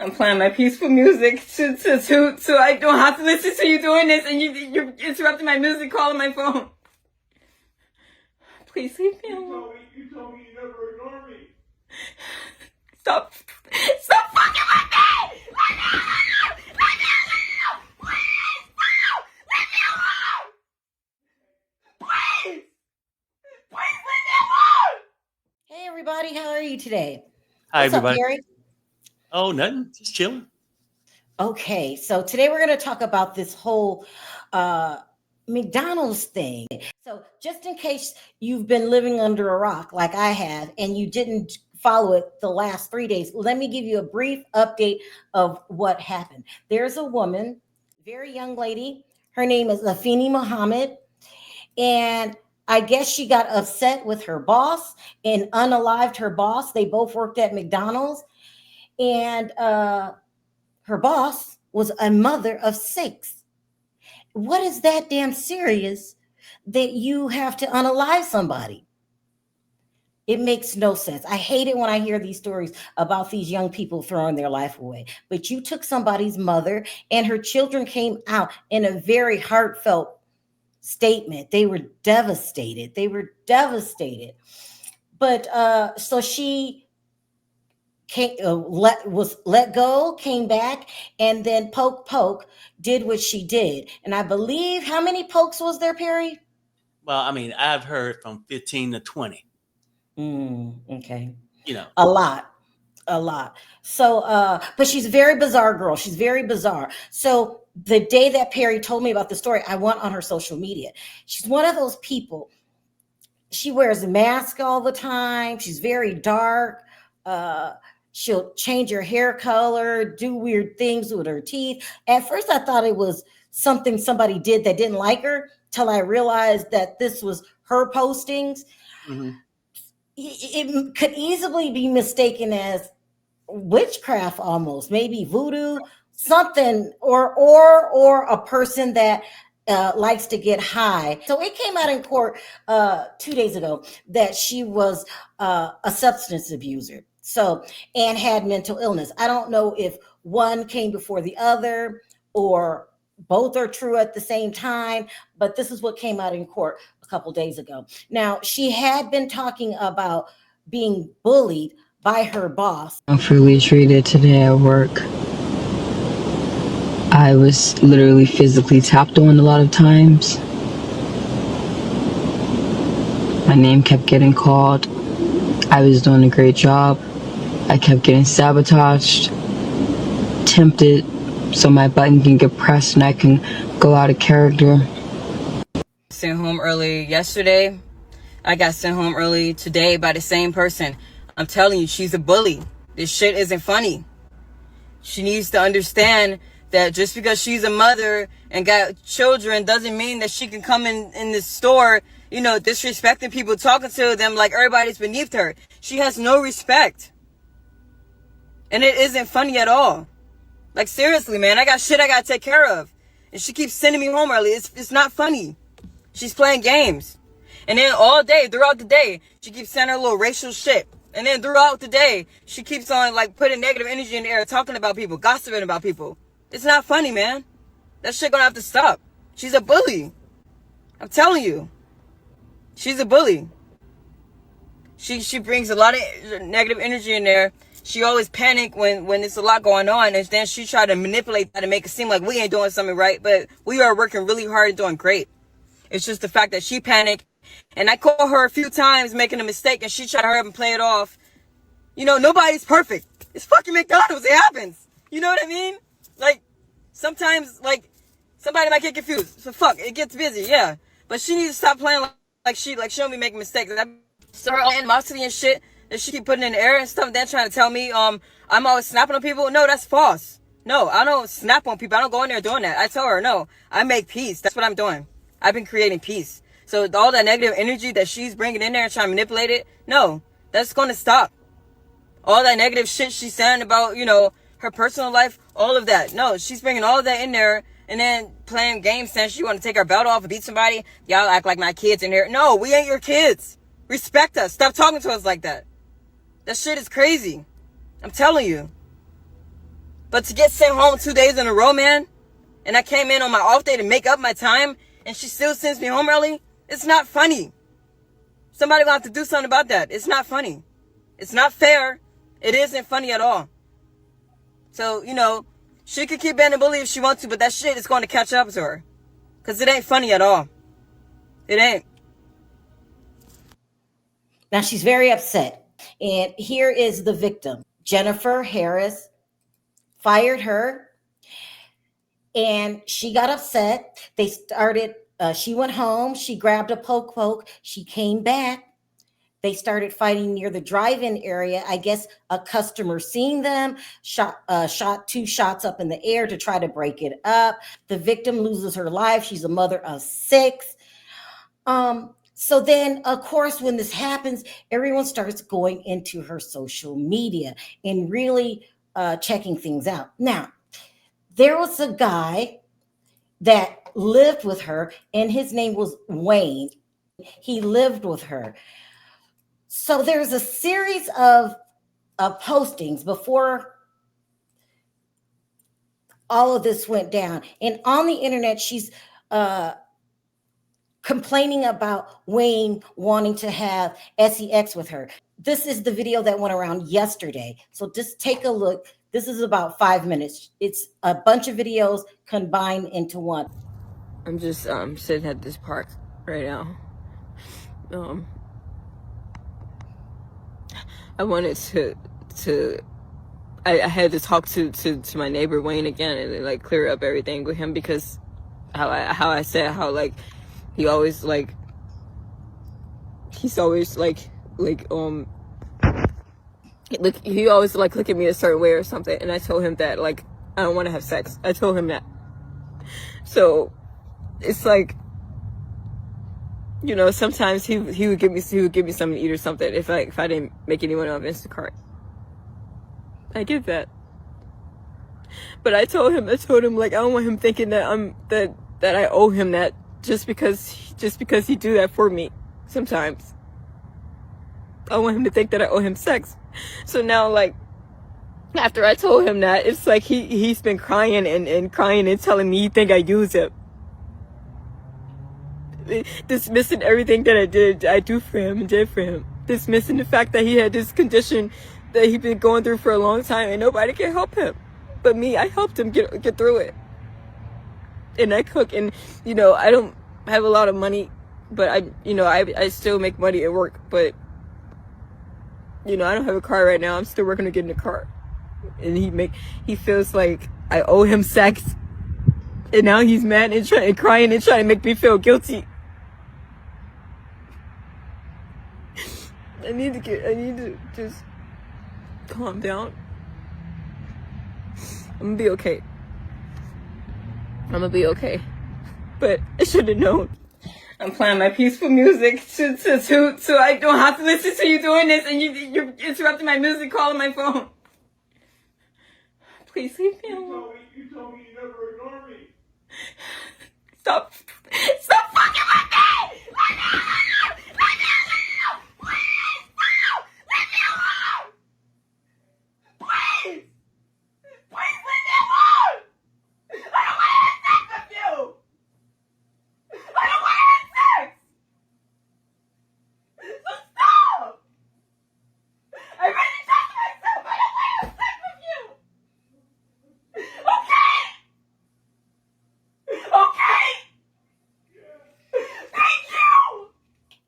I'm playing my peaceful music so I don't have to listen to you doing this, and you're interrupting my music call on my phone. Please leave me alone. You told me you never ignore me. Stop fucking with me! Leave me alone! Please! Leave me alone! Please! Please leave me alone! Hey everybody, how are you today? Hi, What's everybody. up, Gary? Oh, nothing. Just chilling. Okay, so today we're going to talk about this whole McDonald's thing. So just in case you've been living under a rock like I have and you didn't follow it the last 3 days, let me give you a brief update of what happened. There's a woman, very young lady. Her name is Afeni Muhammad, and I guess she got upset with her boss and unalived her boss. They both worked at McDonald's, and her boss was a mother of 6. What is that damn serious that you have to unalive somebody? It makes no sense. I hate it when I hear these stories about these young people throwing their life away. But you took somebody's mother, and her children came out in a very heartfelt statement. They were devastated. But so she was let go, came back, and then poke did what she did. And I believe, how many pokes was there, Perry? Well, I mean, I've heard from 15 to 20. Okay. You know, A lot. So, but she's a very bizarre girl. She's very bizarre. So the day that Perry told me about the story, I went on her social media. She's one of those people. She wears a mask all the time. She's very dark. She'll change her hair color, do weird things with her teeth. At first, I thought it was something somebody did that didn't like her, till I realized that this was her postings. mm-hmm. It could easily be mistaken as witchcraft, almost, maybe voodoo, something, or a person that likes to get high. So it came out in court 2 days ago that she was a substance abuser. So, and had mental illness. I don't know if one came before the other or both are true at the same time, but this is what came out in court a couple days ago. Now, she had been talking about being bullied by her boss. Unfairly treated today at work. I was literally physically tapped on a lot of times. My name kept getting called. I was doing a great job. I kept getting sabotaged, tempted, so my button can get pressed and I can go out of character. Sent home early yesterday. I got sent home early today by the same person. I'm telling you, she's a bully. This shit isn't funny. She needs to understand that just because she's a mother and got children doesn't mean that she can come in the store, you know, disrespecting people, talking to them like everybody's beneath her. She has no respect. And it isn't funny at all. Like, seriously, man, I got shit I gotta take care of. And she keeps sending me home early. It's not funny. She's playing games. And then all day, throughout the day, she keeps sending her little racial shit. And then throughout the day, she keeps on, like, putting negative energy in the air, talking about people, gossiping about people. It's not funny, man. That shit gonna have to stop. She's a bully. I'm telling you. She's a bully. She brings a lot of negative energy in there. She always panic when there's a lot going on, and then she try to manipulate that to make it seem like we ain't doing something right, but we are working really hard and doing great. It's just the fact that she panicked, and I call her a few times making a mistake, and she tried to hurry up and play it off. You know, nobody's perfect. It's fucking McDonald's. It happens. You know what I mean? Like, sometimes, like, somebody might get confused. So fuck, it gets busy, yeah. But she needs to stop playing like she don't be making mistakes. So her animosity and shit that she keep putting in the air and stuff, then trying to tell me I'm always snapping on people. No, that's false. No, I don't snap on people. I don't go in there doing that. I tell her, no, I make peace. That's what I'm doing. I've been creating peace. So all that negative energy that she's bringing in there and trying to manipulate it, no, that's going to stop. All that negative shit she's saying about, you know, her personal life, all of that. No, she's bringing all of that in there and then playing games saying she want to take her belt off and beat somebody. Y'all act like my kids in here. No, we ain't your kids. Respect us. Stop talking to us like that. That shit is crazy. I'm telling you. But to get sent home 2 days in a row, man, and I came in on my off day to make up my time, and she still sends me home early, it's not funny. Somebody will have to do something about that. It's not funny. It's not fair. It isn't funny at all. So, you know, she could keep being a bully if she wants to, but that shit is going to catch up to her. Because it ain't funny at all. It ain't. Now she's very upset. And here is the victim. Jennifer Harris fired her. And she got upset. They started, she went home. She grabbed a poke. She came back. They started fighting near the drive-in area. I guess a customer seen them, shot 2 shots up in the air to try to break it up. The victim loses her life. She's a mother of 6. So then, of course, when this happens, everyone starts going into her social media and really checking things out. Now, there was a guy that lived with her, and his name was Wayne. He lived with her. So there's a series of postings before all of this went down. And on the internet, she's complaining about Wayne wanting to have sex with her. This is the video that went around yesterday. So just take a look. This is about 5 minutes. It's a bunch of videos combined into one. I'm just sitting at this park right now. I wanted I had to talk to my neighbor Wayne again and like clear up everything with him, because how I said how like he always like he always like look at me a certain way or something, and I told him that like I don't want to have sex. I told him that. So it's like, you know, sometimes he would give me something to eat or something if I didn't make anyone on Instacart. I get that, but I told him like I don't want him thinking that that I owe him that just because he do that for me. Sometimes I want him to think that I owe him sex. So now, like, after I told him that, it's like he's been crying and crying and telling me he think I use him, dismissing everything that I do for him and did for him, dismissing the fact that he had this condition that he'd been going through for a long time and nobody can help him but me. I helped him get through it, and I cook, and you know, I don't have a lot of money, but I still make money at work, but you know, I don't have a car right now. I'm still working to get in a car, and he feels like I owe him sex, and now he's mad and crying and trying to make me feel guilty. I need to just calm down. I'm gonna be okay. But I should have known. I'm playing my peaceful music so I don't have to listen to you doing this, and you're interrupting my music call on my phone. Please leave me alone. You told me you never ignore me. Stop fucking with me!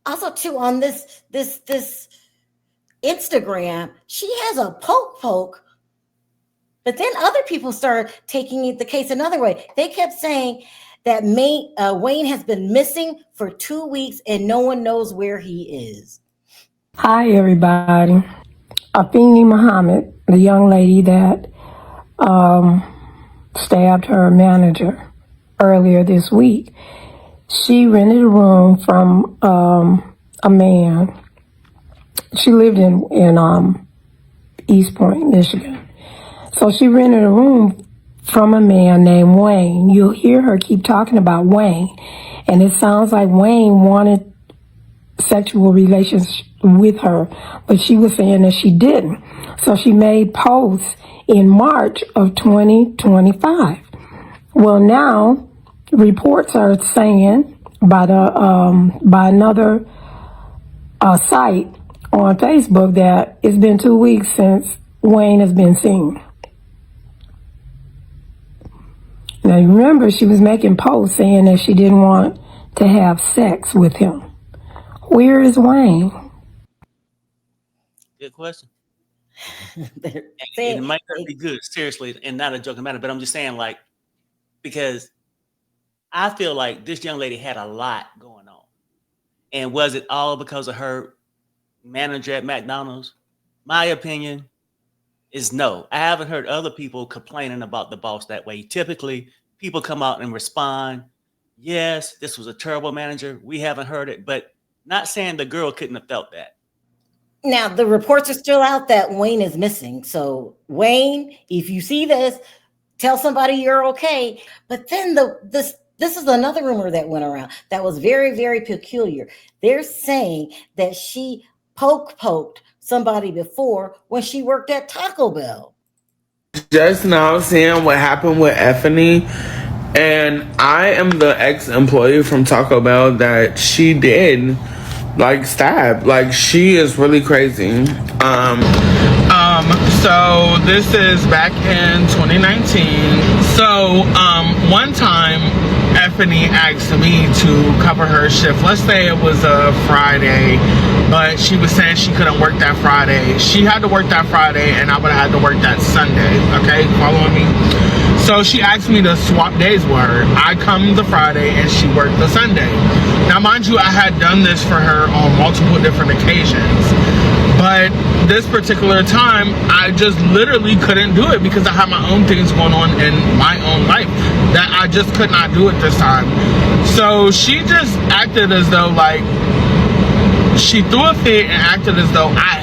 Also, too, on this Instagram, she has a poke, but then other people started taking the case another way. They kept saying that Wayne has been missing for 2 weeks and no one knows where he is. Hi, everybody. Afeni Muhammad, the young lady that stabbed her manager earlier this week, she rented a room from a man. She lived in Eastpointe, Michigan. So she rented a room from a man named Wayne. You'll hear her keep talking about Wayne, and it sounds like Wayne wanted sexual relations with her, but she was saying that she didn't. So she made posts in March of 2025. Well, now reports are saying by another site on Facebook that it's been 2 weeks since Wayne has been seen. Now, you remember she was making posts saying that she didn't want to have sex with him. Where is Wayne? Good question. They're And saying- it might not be good, seriously, and not a joking matter, but I'm just saying, like, because I feel like this young lady had a lot going on. And was it all because of her manager at McDonald's? My opinion is no. I haven't heard other people complaining about the boss that way. Typically, people come out and respond, yes, this was a terrible manager. We haven't heard it, but not saying the girl couldn't have felt that. Now, the reports are still out that Wayne is missing. So, Wayne, if you see this, tell somebody you're okay. But then this is another rumor that went around that was very, very peculiar. They're saying that she poked somebody before when she worked at Taco Bell. Just now seeing what happened with Afeni, and I am the ex-employee from Taco Bell that she did like stab. Like, she is really crazy. So this is back in 2019. So one time Afeni asked me to cover her shift. Let's say it was a Friday, but she was saying she couldn't work that Friday. She had to work that Friday and I would have had to work that Sunday. Okay, following me? So she asked me to swap days with her. I come the Friday and she worked the Sunday. Now, mind you, I had done this for her on multiple different occasions. But this particular time, I just literally couldn't do it because I had my own things going on in my own life that I just could not do it this time. So she just acted as though, like, she threw a fit and acted as though I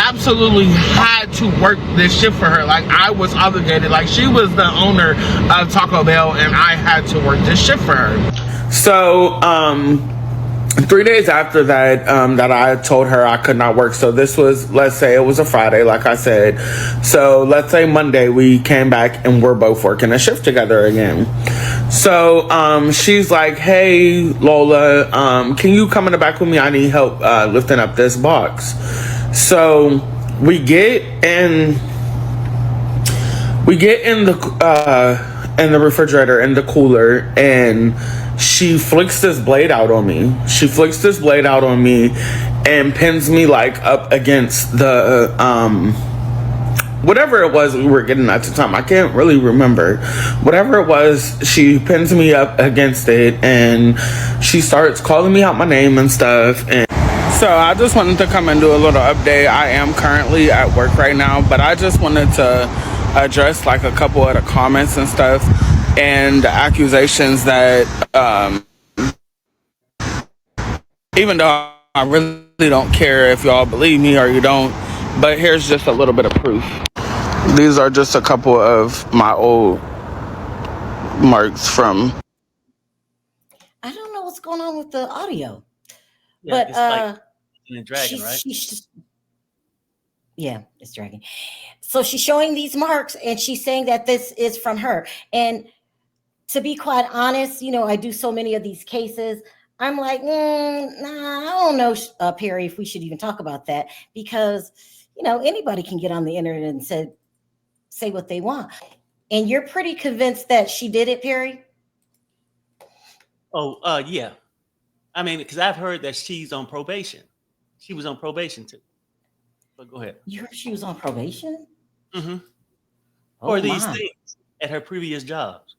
absolutely had to work this shift for her. Like, I was obligated. Like, she was the owner of Taco Bell and I had to work this shift for her. So, 3 days after that, that I told her I could not work. So this was, let's say it was a Friday, like I said. So let's say Monday we came back and we're both working a shift together again. So she's like, hey, Lola, can you come in the back with me? I need help lifting up this box. So we get in the refrigerator, in the cooler, and she flicks this blade out on me. And pins me like up against the whatever it was we were getting at the time. I can't really remember. Whatever it was, she pins me up against it and she starts calling me out my name and stuff. And so I just wanted to come and do a little update. I am currently at work right now, but I just wanted to address like a couple of the comments and stuff and the accusations that even though I really don't care if y'all believe me or you don't, but here's just a little bit of proof. These are just a couple of my old marks from. I don't know what's going on with the audio. Yeah, But it's like in a dragon, right? Yeah, it's dragging. So she's showing these marks and she's saying that this is from her. And to be quite honest, you know, I do so many of these cases. I'm like, nah, I don't know, Perry, if we should even talk about that, because, you know, anybody can get on the internet and say what they want. And you're pretty convinced that she did it, Perry? Oh, yeah. I mean, because I've heard that she's on probation. She was on probation too. But go ahead. You heard she was on probation? Mm-hmm. Oh, For these my. things at her previous jobs.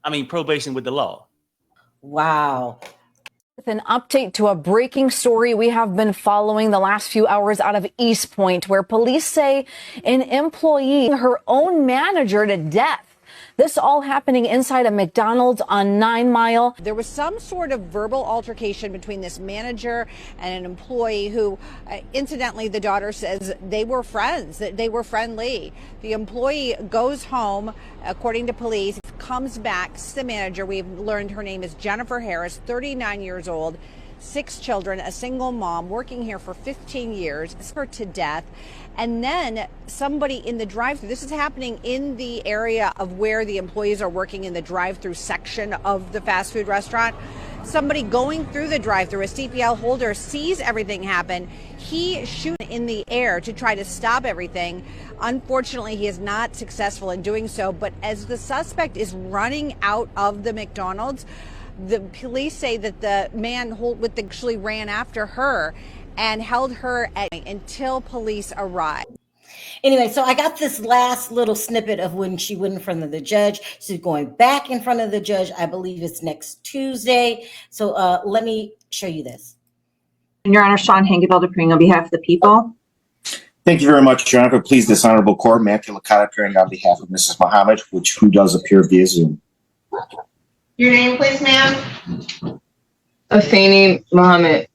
I mean, probation with the law. Wow. With an update to a breaking story we have been following the last few hours out of Eastpointe, where police say an employee, her own manager, to death. This all happening inside a McDonald's on 9 Mile. There was some sort of verbal altercation between this manager and an employee who, incidentally, the daughter says they were friends, that they were friendly. The employee goes home, according to police, comes back to the manager. We've learned her name is Jennifer Harris, 39 years old, 6 children, a single mom working here for 15 years, her to death. And then somebody in the drive-thru, this is happening in the area of where the employees are working in the drive-thru section of the fast food restaurant. Somebody going through the drive-thru, a CPL holder, sees everything happen. He shoots in the air to try to stop everything. Unfortunately, he is not successful in doing so. But as the suspect is running out of the McDonald's, the police say that the man actually ran after her and held her until police arrived. Anyway, so I got this last little snippet of when she went in front of the judge. She's going back in front of the judge. I believe it's next Tuesday. So let me show you this. Your Honor, Sean Hangeveld appearing on behalf of the people. Thank you very much, Your Honor. Please, this honorable court, Matthew Licata appearing on behalf of Mrs. Muhammad, who does appear via Zoom. Your name, please, ma'am. Afeni Muhammad.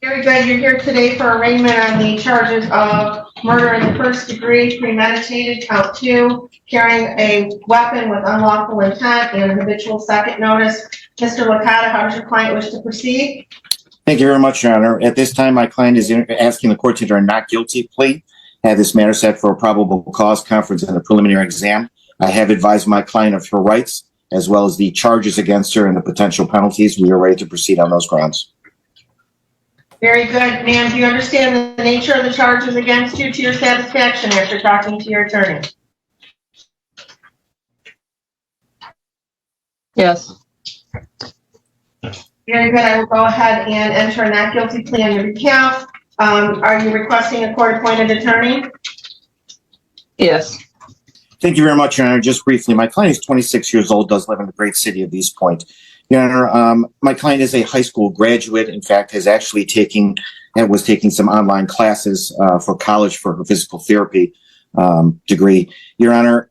Very good. You're here today for arraignment on the charges of murder in the first degree, premeditated, count 2, carrying a weapon with unlawful intent, and habitual second notice. Mr. Licata, how does your client wish to proceed? Thank you very much, Your Honor. At this time, my client is asking the court to enter a not guilty plea. Have this matter set for a probable cause conference and a preliminary exam. I have advised my client of her rights, as well as the charges against her and the potential penalties. We are ready to proceed on those grounds. Very good. Ma'am, do you understand the nature of the charges against you to your satisfaction after talking to your attorney? Yes. Very good. I will go ahead and enter a not guilty plea on your behalf. Are you requesting a court-appointed attorney? Yes. Thank you very much, Your Honor. Just briefly, my client is 26 years old, does live in the great city of Eastpointe. Your Honor, my client is a high school graduate. In fact, was taking some online classes for college for her physical therapy degree. Your Honor,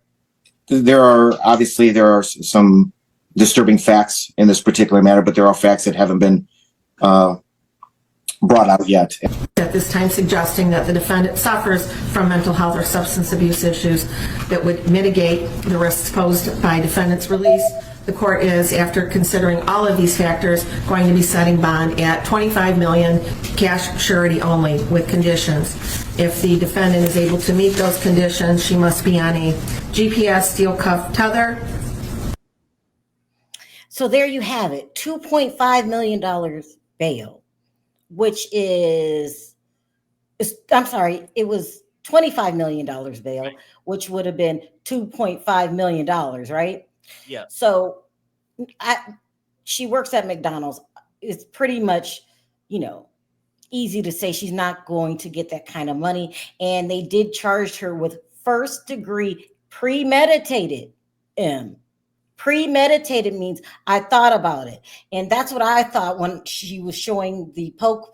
there are some disturbing facts in this particular matter, but there are facts that haven't been brought out yet. At this time, suggesting that the defendant suffers from mental health or substance abuse issues that would mitigate the risks posed by defendant's release. The court is, after considering all of these factors, going to be setting bond at $25 million, cash surety only, with conditions. If the defendant is able to meet those conditions, she must be on a GPS steel cuff tether. So there you have it, $2.5 million bail, which is, I'm sorry, it was $25 million bail, right, which would have been $2.5 million, right? Yeah. So she works at McDonald's. It's pretty much, easy to say she's not going to get that kind of money. And they did charge her with first degree premeditated. Premeditated means I thought about it. And that's what I thought when she was showing the poke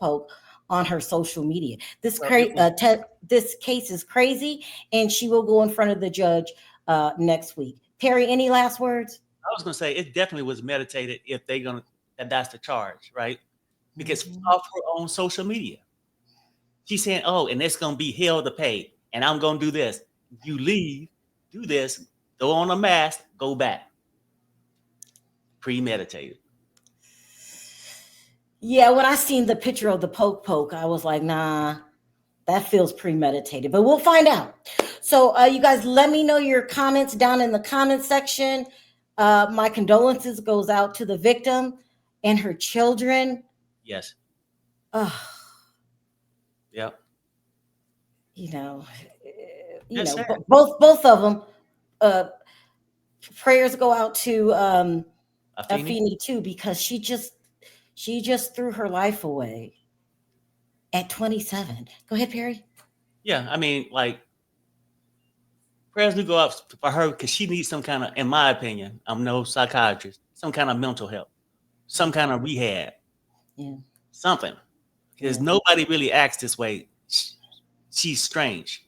on her social media. This case is crazy, and she will go in front of the judge next week. Perry, any last words? I was going to say it definitely was meditated if that's the charge, right? Because off her own social media, she's saying, "Oh, and it's going to be hell to pay, and I'm going to do this. You leave, do this, throw on a mask, go back." Premeditated. Yeah, when I seen the picture of the poke, I was like, nah, that feels premeditated, but we'll find out. So you guys, let me know your comments down in the comment section. My condolences goes out to the victim and her children. Yes. Yep. Yes, both of them. Prayers go out to Afeni too, because she just threw her life away at 27. Go ahead, Perry. Yeah, I mean, prayers do go out for her because she needs some kind of, in my opinion, I'm no psychiatrist, some kind of mental help, some kind of rehab, something. Because nobody really acts this way. She's strange.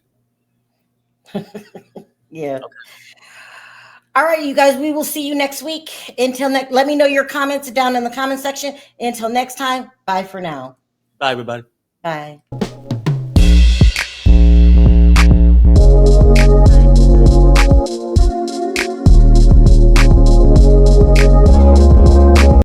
Yeah. Okay. All right, you guys, we will see you next week. Let me know your comments down in the comment section. Until next time, bye for now. Bye, everybody. Bye.